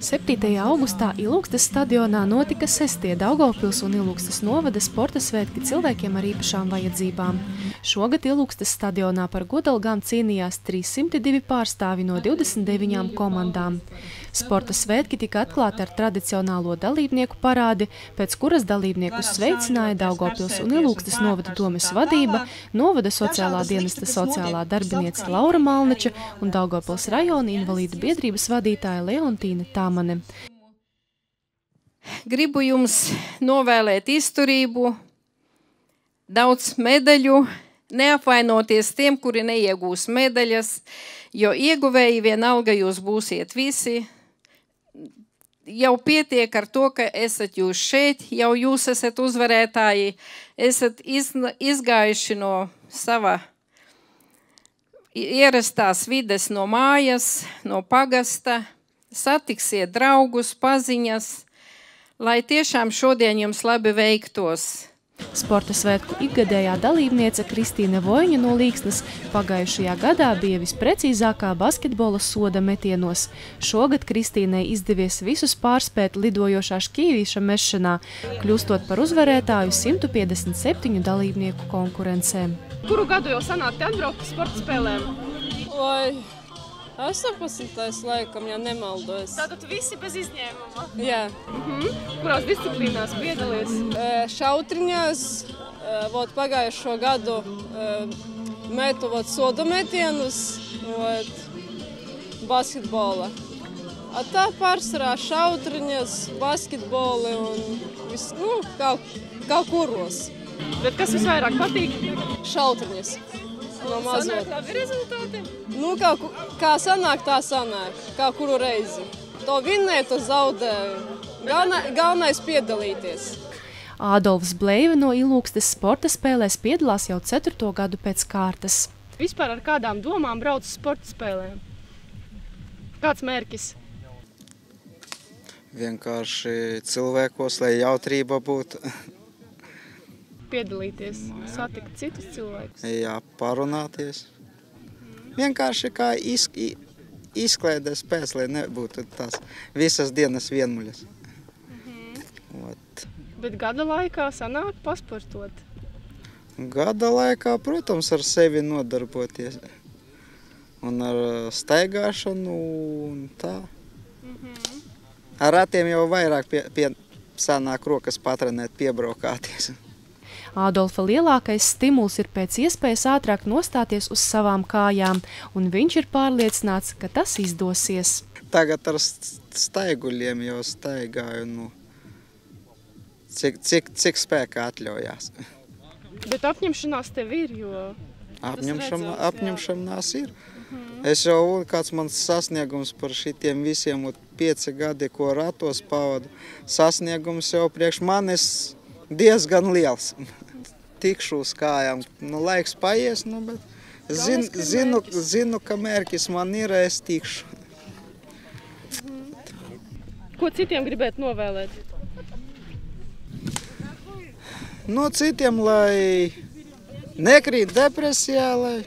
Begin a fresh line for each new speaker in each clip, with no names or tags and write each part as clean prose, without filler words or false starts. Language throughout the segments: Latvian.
7. augustā Ilūgstes stadionā notika 6. Daugavpils un Ilūgstes novada sporta svētki cilvēkiem ar īpašām vajadzībām. Šogad Ilūgstes stadionā par godalgām cīnījās 302 pārstāvi no 29 komandām. Sporta svētki tika atklāti ar tradicionālo dalībnieku parādi, pēc kuras dalībniekus sveicināja Daugavpils un Ilūgstes novada domes vadība, novada sociālā dienesta sociālā darbiniece Laura Malneča un Daugavpils rajona invalīdu biedrības vadītāja Leontīna Tāmane.
Gribu jums novēlēt izturību, daudz medaļu, neapvainoties tiem, kuri neiegūs medaļas, jo ieguvēji vienalga jūs būsiet visi. Jau pietiek ar to, ka esat jūs šeit, jau jūs esat uzvarētāji, esat izgājuši no sava ierastās vides, no mājas, no pagasta, satiksiet draugus, paziņas, lai tiešām šodien jums labi veiktos.
Sporta svētku ikgadējā dalībniece Kristīne Voiņa no Līksnes pagājušajā gadā bija visprecīzākā basketbola soda metienos. Šogad Kristīnei izdevies visus pārspēt lidojošā šķīvīša mešanā, kļūstot par uzvarētāju 157 dalībnieku konkurencē.
Kuru gadu jau sanāk te atbraukt sporta spēlēm?
18. laikam, ja nemaldos.
Tātad visi bez izņēmuma?
Jā.
Kurās disciplīnās piedalies?
Šautriņās, pagājušo gadu metu sodu metienus, basketbola. Tā pārsvarā šautriņas, basketboli un viss, kaut kuros.
Bet kas visvairāk patīk?
Šautriņas.
Sanāk labi rezultāti?
Kā sanāk, tā sanāk. Kā kuru reizi. To vinnē, to zaudē. Galvenais piedalīties.
Ādolfs Bleiva no Ilūgstes sporta spēlēs piedalās jau 4. gadu pēc kārtas.
Vispār ar kādām domām brauc sporta spēlēm? Kāds mērķis?
Vienkārši cilvēkos, lai jautrība būtu.
Piedalīties, satikt citus cilvēkus?
Jā, parunāties. Vienkārši kā izklaidēs pēc, lai nebūtu tās visas dienas vienmuļas.
Bet gada laikā sanāk pasportot?
Gada laikā, protams, ar sevi nodarboties. Un ar staigāšanu un tā. Ar ratiem jau vairāk sanāk rokas patrenēt, piebraukāties.
Ādolfa lielākais stimuls ir pēc iespējas ātrāk nostāties uz savām kājām, un viņš ir pārliecināts, ka tas izdosies.
Tagad ar staiguļiem jau staigāju, cik spēka atļaujās.
Bet apņemšanās tev ir, jo...
Apņemšanās ir. Es jau, kāds mans sasniegums par šitiem visiem 5 gadi, ko ratos pavadu, sasniegums jau priekš manis diezgan liels. Tikšu uz kājām. Laiks paies, bet zinu, ka mērķis man ir, es tikšu.
Ko citiem gribētu novēlēt?
No citiem, lai nekrīt depresijā, lai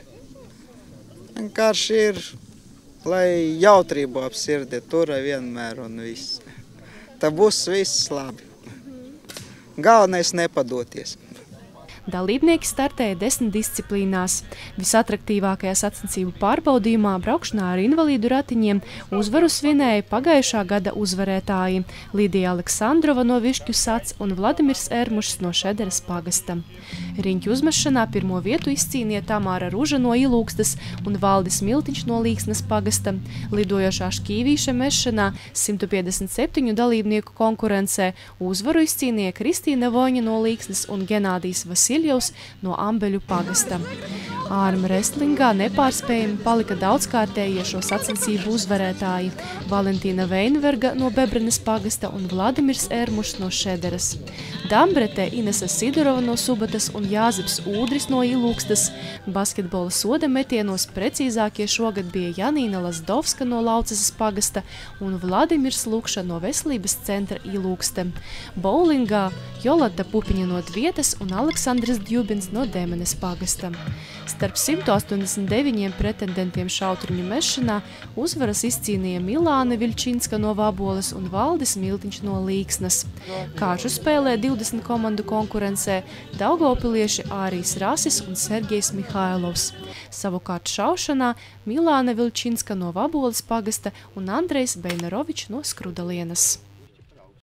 vienkārši ir, lai jautrību ap sirdi tura vienmēr un viss. Tā būs viss labi. Galvenais nepadoties.
Dalībnieki startēja 10 disciplīnās. Visatraktīvākajā sacensību pārbaudījumā braukšanā ar invalīdu ratiņiem uzvaru svinēja pagājušā gada uzvarētāji Lidija Aleksandrova no Višķu sac un Vladimirs Ermušs no Šederas pagasta. Riņķu uzmešanā pirmo vietu izcīnīja Tamāra Ruža no Ilūgstes un Valdis Miltiņš no Līksnes pagasta. Lidojošā šķīvīša mešanā 157 dalībnieku konkurencē uzvaru izcīnīja Kristīne Voiņa no Līksnes un Genādijs Vasiljevs no Ambeļu pagasta. Ārma restlingā nepārspējami palika daudzkārtējie šo sacensību uzvarētāji Valentīna Veinverga no Bebrenes pagasta un Vladimirs Ermušs no Šederas. Dambretē Inese Sidorova no Subatas un Jāzeps Ūdris no Ilūgstes. Basketbola soda metienos precīzākie šogad bija Janīna Lazdovska no Laucesas pagasta un Vladimirs Lukša no Veselības centra Ilūgste. Bowlingā Jolanta Pupiņa no Dvietas un Aleksandra Andris Djubins no Demenes pagasta. Starp 189 pretendentiem šautriņu mešanā uzvaras izcīnīja Milāne Viļčinska no Vaboles un Valdis Miltiņš no Līksnas. Kāršu spēlē 20 komandu konkurencē daugavpilieši Ārijs Rasis un Sergejs Mihailovs. Savukārt šaušanā Milāne Viļčinska no Vaboles pagasta un Andrejs Bejnarovičs no Skrudalienas.